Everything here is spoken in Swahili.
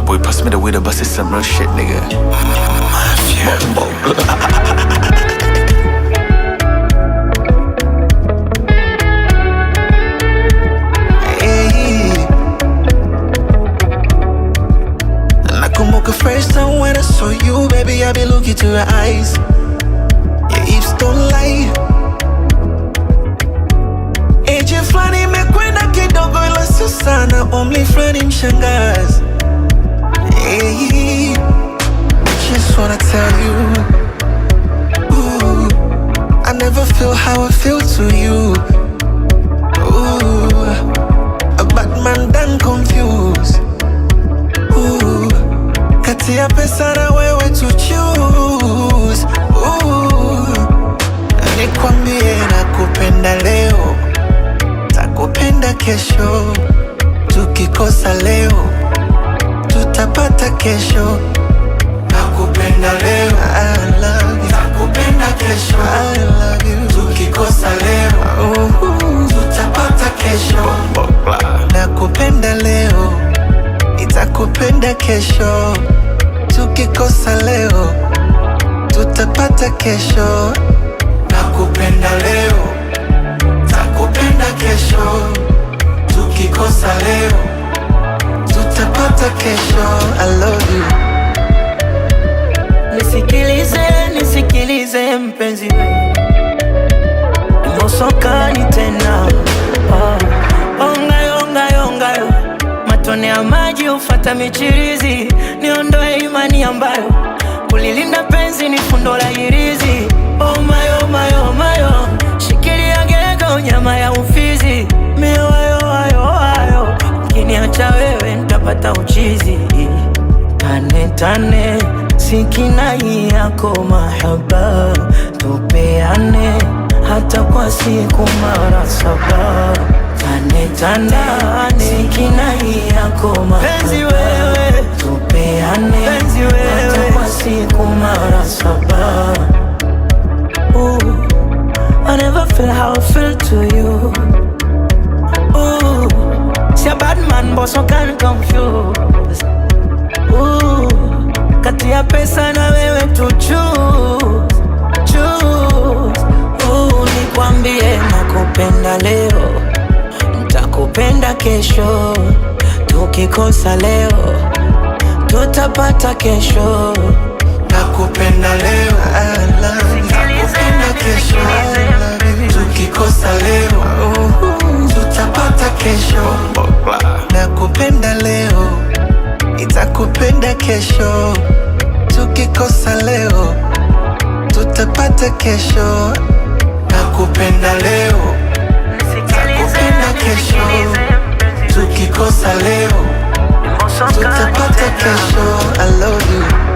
boy pass me the weed, but it's some real shit, nigga. Nakumbuka first time when I saw you, baby, I be looking to your eyes. Your hips don't lie. Eje flani imekwenda kidogo ila sio sana, umri flani mshangazi. Hey, just wanna tell you, ooh, I never feel how I feel to you. Ooh, a bad man done confused. Ooh, kati ya pesa na wewe to choose. Ooh, nikwambie nakupenda leo, takupenda kesho. Tukikosa leo, tutapata kesho. Nakupenda leo, I love you. Takupenda kesho, I love you. Tukikosa leo, tutapata kesho. Nakupenda leo, nitakupenda kesho. Tukikosa leo, tutapata kesho. Nakupenda leo, takupenda kesho. Tukikosa leo, tutapata kesho. I love you. Nisikilize mpenzi we, nimosokani tena. Ongayo matone ya maji ufata michirizi. Niondoe imani ambayo kulilinda penzi ni fundo la hirizi. Oh my, shikilia gego nyama ya ufizi. Miwayo ukiniacha wewe nitapata uchizi. Tane sikinai yako mahaba, tupeane hata kwa siku mara 7. Tane sikinai yako mahaba, tupeane hata kwa siku mara 7. Ooh, I never feel how I feel to you. Ooh, see a bad man but so can't confuse. Ooh, kati ya pesa na wewe to choose. Ooh, nikwambie nakupenda leo, nitakupenda kesho. Tukikosa leo, tutapata kesho. Nakupenda leo, I love you. Nakupenda kesho, I love you. Tukikosa leo, tutapata kesho. Nakupenda leo, nitakupenda kesho. Tukikosa leo, tutapata kesho. Nakupenda leo, nitakupenda kesho. Tukikosa leo, tutapata kesho. I love you.